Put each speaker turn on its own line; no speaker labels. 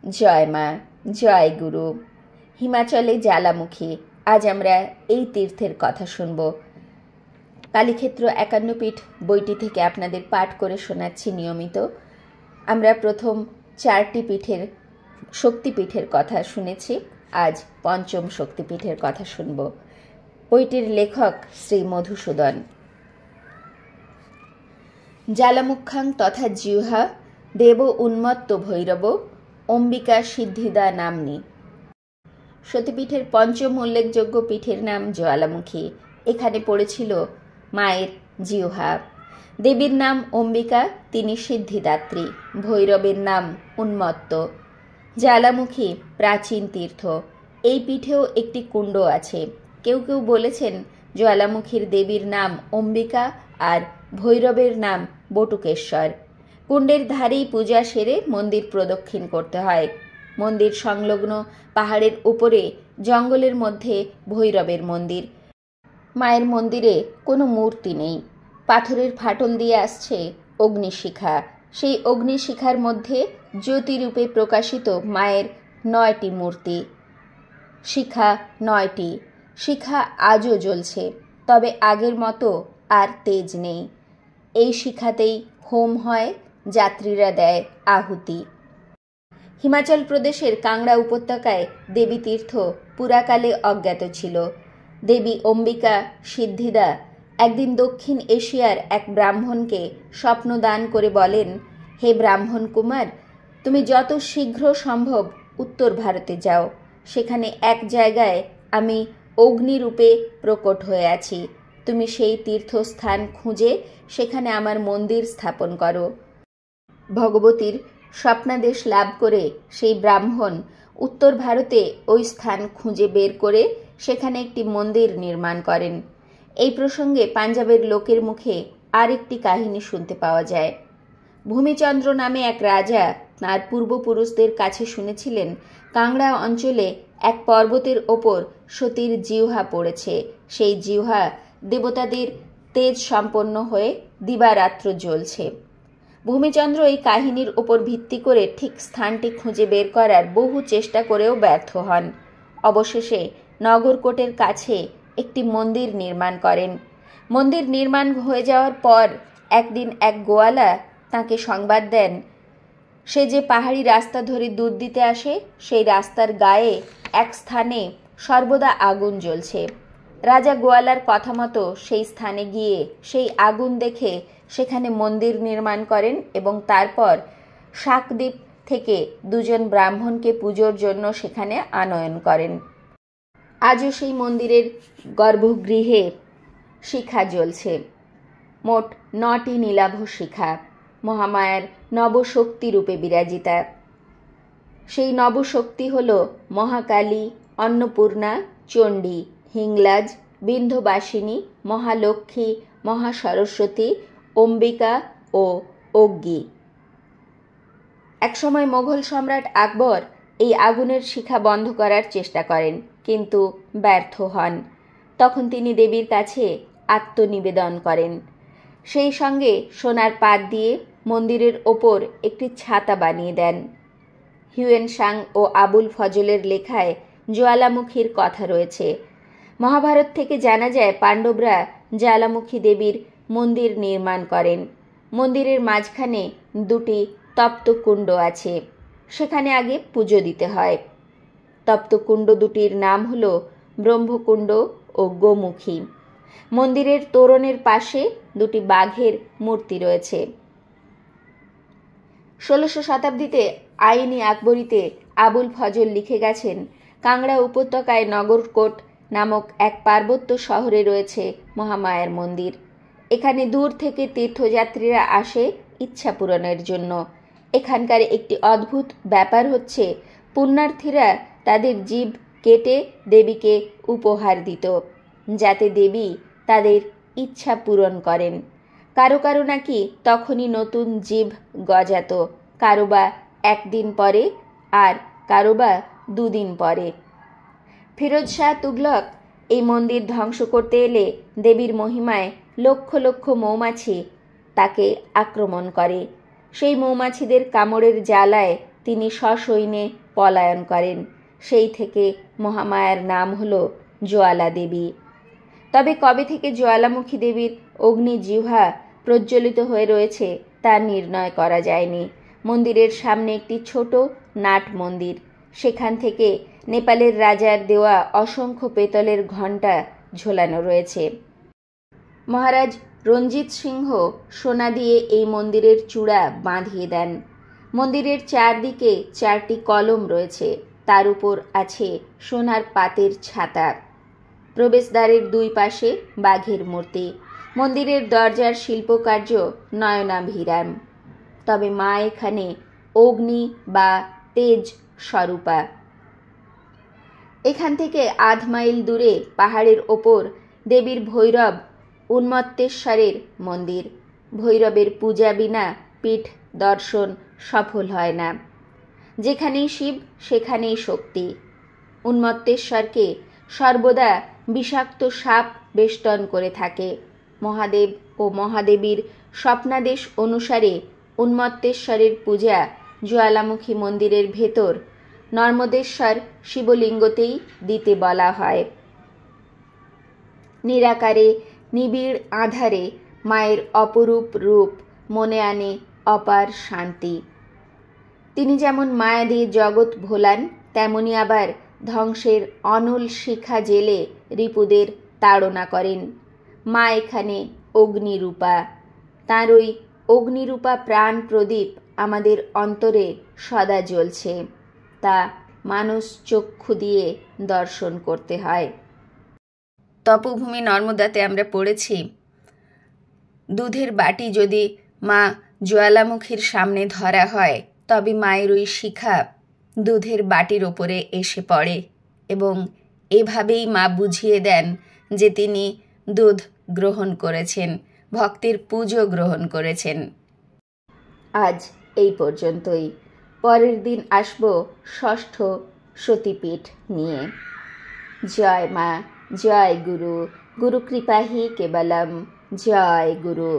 জয় মা, জয় গুরু। হিমাচলে জ্বালামুখী। আজ আমরা এই তীর্থের কথা শুনব। কালীক্ষেত্র ৫১ পীঠ বইটি থেকে আপনাদের পাঠ করে শোনাচ্ছি নিয়মিত। আমরা প্রথম ৪টি পীঠের শক্তিপীঠের কথা শুনেছি, আজ পঞ্চম শক্তিপীঠের কথা শুনব। বইটির লেখক শ্রী মধুসূদন। জ্বালামুখাং তথা জিহ্বা দেব উন্মত্ত ভৈরব অম্বিকা সিদ্ধিদা নাম্নী। সতীপীঠের পঞ্চম উল্লেখযোগ্য পীঠের নাম জ্বালামুখী। এখানে পড়েছিল মায়ের জিহ্বা। দেবীর নাম অম্বিকা, তিনি সিদ্ধিদাত্রী। ভৈরবের নাম উন্মত্ত। জ্বালামুখী প্রাচীন তীর্থ। এই পীঠেও একটি কুণ্ড আছে। কেউ কেউ বলেছেন জ্বালামুখীর দেবীর নাম অম্বিকা আর ভৈরবের নাম বটুকেশ্বর। কুণ্ডের ধারেই পূজা সেরে মন্দির প্রদক্ষিণ করতে হয়। মন্দির সংলগ্ন পাহাড়ের উপরে জঙ্গলের মধ্যে ভৈরবের মন্দির। মায়ের মন্দিরে কোনো মূর্তি নেই। পাথরের ফাটল দিয়ে আসছে অগ্নিশিখা। সেই অগ্নিশিখার মধ্যে জ্যোতিরূপে প্রকাশিত মায়ের ৯টি মূর্তি। শিখা ৯টি। শিখা আজও জ্বলছে, তবে আগের মতো আর তেজ নেই। এই শিখাতেই হোম হয়, যাত্রীরা দেয় আহুতি। হিমাচল প্রদেশের কাংড়া উপত্যকায় দেবী তীর্থ পুরাকালে অজ্ঞাত ছিল। দেবী অম্বিকা সিদ্ধিদা একদিন দক্ষিণ এশিয়ার এক ব্রাহ্মণকে স্বপ্ন দান করে বলেন, হে ব্রাহ্মণ কুমার, তুমি যত শীঘ্র সম্ভব উত্তর ভারতে যাও। সেখানে এক জায়গায় আমি অগ্নিরূপে প্রকট হয়ে আছি। তুমি সেই তীর্থস্থান খুঁজে সেখানে আমার মন্দির স্থাপন করো। ভগবতীর স্বপ্নাদেশ লাভ করে সেই ব্রাহ্মণ উত্তর ভারতে ওই স্থান খুঁজে বের করে সেখানে একটি মন্দির নির্মাণ করেন। এই প্রসঙ্গে পাঞ্জাবের লোকের মুখে আরেকটি কাহিনী শুনতে পাওয়া যায়। ভূমিচন্দ্র নামে এক রাজা তাঁর পূর্বপুরুষদের কাছে শুনেছিলেন কাংড়া অঞ্চলে এক পর্বতের ওপর সতীর জিহ্বা পড়েছে। সেই জিহ্বা দেবতাদের তেজ সম্পন্ন হয়ে দিবারাত্র জ্বলছে। ভূমিচন্দ্র এই কাহিনীর ওপর ভিত্তি করে ঠিক স্থানটি খুঁজে বের করার বহু চেষ্টা করেও ব্যর্থ হন। অবশেষে নগরকোটের কাছে একটি মন্দির নির্মাণ করেন। মন্দির নির্মাণ হয়ে যাওয়ার পর একদিন এক গোয়ালা তাঁকে সংবাদ দেন, সে যে পাহাড়ি রাস্তা ধরে দুধ দিতে আসে, সেই রাস্তার গায়ে এক স্থানে সর্বদা আগুন জ্বলছে। রাজা গোয়ালার কথা মতো সেই স্থানে গিয়ে সেই আগুন দেখে সেখানে মন্দির নির্মাণ করেন এবং তারপর শাকদ্বীপ থেকে দুজন ব্রাহ্মণকে পুজোর জন্য সেখানে আনয়ন করেন। আজও সেই মন্দিরের গর্ভগৃহে শিখা জ্বলছে। মোট ৯টি নীলাভ শিখা মহামায়ার নবশক্তি রূপে বিরাজিতা। সেই নবশক্তি হল মহাকালী, অন্নপূর্ণা, চণ্ডী, হিংলাজ, বিন্ধ্যবাসিনী, মহালক্ষ্মী, মহাসরস্বতী, অম্বিকা ও অগ্নি। একসময় মোগল সম্রাট আকবর এই আগুনের শিখা বন্ধ করার চেষ্টা করেন, কিন্তু ব্যর্থ হন। তখন তিনি দেবীর কাছে আত্মনিবেদন করেন। সেই সঙ্গে সোনার পাত দিয়ে মন্দিরের ওপর একটি ছাতা বানিয়ে দেন। হিউয়েন সাং ও আবুল ফজলের লেখায় জ্বালামুখীর কথা রয়েছে। মহাভারত থেকে জানা যায় পাণ্ডবরা জ্বালামুখী দেবীর মন্দির নির্মাণ করেন। মন্দিরের মাঝখানে ২টি তপ্তকুণ্ড আছে, সেখানে আগে পুজো দিতে হয়। তপ্তকুণ্ড দুটির নাম হল ব্রহ্মকুণ্ড ও গোমুখী। মন্দিরের তোরণের পাশে ২টি বাঘের মূর্তি রয়েছে। ১৬শ শতাব্দীতে আইনি আকবরীতে আবুল ফজল লিখে গেছেন, কাংড়া উপত্যকায় নগরকোট নামক এক পার্বত্য শহরে রয়েছে মহামায়ার মন্দির। এখানে দূর থেকে তীর্থযাত্রীরা আসে ইচ্ছা পূরণের জন্য। এখানকার একটি অদ্ভুত ব্যাপার হচ্ছে, পুণ্যার্থীরা তাদের জিভ কেটে দেবীকে উপহার দিত, যাতে দেবী তাদের ইচ্ছা পূরণ করেন। কারো কারো নাকি তখনই নতুন জিভ গজাত, কারো বা ১ দিন পরে, আর কারো বা ২ দিন পরে। ফিরোজ শাহ তুগলক এই মন্দির ধ্বংস করতে এলে দেবীর মহিমায় লক্ষ লক্ষ মৌমাছি তাকে আক্রমণ করে। সেই মৌমাছিদের কামড়ের জ্বালায় তিনি সসৈন্যে পলায়ন করেন। সেই থেকে মহামায়ার নাম হল জ্বালা দেবী। তবে কবে থেকে জ্বালামুখী দেবীর অগ্নিজিহ্বা প্রজ্বলিত হয়ে রয়েছে তা নির্ণয় করা যায়নি। মন্দিরের সামনে একটি ছোট নাট মন্দির, সেখান থেকে নেপালের রাজার দেওয়া অসংখ্য পেতলের ঘণ্টা ঝোলানো রয়েছে। মহারাজ রঞ্জিত সিংহ সোনা দিয়ে এই মন্দিরের চূড়া বাঁধিয়ে দেন। মন্দিরের চারদিকে 4টি কলম রয়েছে, তার উপর আছে সোনার পাতের ছাতা। প্রবেশদ্বারের 2 পাশে বাঘের মূর্তি। মন্দিরের দরজার শিল্পকার্য নয়নাভিরাম। তবে মা এখানে অগ্নি বা তেজ স্বরূপা। এখান থেকে আধ মাইল দূরে পাহাড়ের ওপর দেবীর ভৈরব উন্মত্তেশ্বরের মন্দির। ভৈরবের পূজা বিনা পীঠ দর্শন সফল হয় না। যেখানেই শিব সেখানেই শক্তি। উন্মত্তেশ্বরকে সর্বদা বিষাক্ত সাপ বেষ্টন করে থাকে। মহাদেব ও মহাদেবীর স্বপ্নাদেশ অনুসারে উন্মত্তেশ্বরের পূজা জ্বালামুখী মন্দিরের ভেতর নর্মদেশ্বর শিবলিঙ্গতেই দিতে বলা হয়। নিরাকারে নিবিড় আধারে মায়ের অপরূপ রূপ মনে আনে অপার শান্তি। তিনি যেমন মায়া দিয়ে জগৎ ভোলান, তেমনি আবার ধ্বংসের অনল শিখা জেলে রিপুদের তাড়না করেন। মা এখানে অগ্নিরূপা। তাঁর ওই অগ্নিরূপা প্রাণ প্রদীপ আমাদের অন্তরে সদা জ্বলছে, তা মানস চক্ষু দিয়ে দর্শন করতে হয়। তপভূমি নর্মদাতে আমরা পড়েছি, দুধের বাটি যদি মা জ্বালামুখীর সামনে ধরা হয়, তবে মায়ের ওই শিখা দুধের বাটির ওপরে এসে পড়ে এবং এভাবেই মা বুঝিয়ে দেন যে তিনি দুধ গ্রহণ করেছেন, ভক্তের পুজো গ্রহণ করেছেন। আজ এই পর্যন্তই। পরের দিন আসব ষষ্ঠ সতীপীঠ নিয়ে। জয় মা, জয় গুরু, গুরু কৃপা হি কেবলম, জয় গুরু।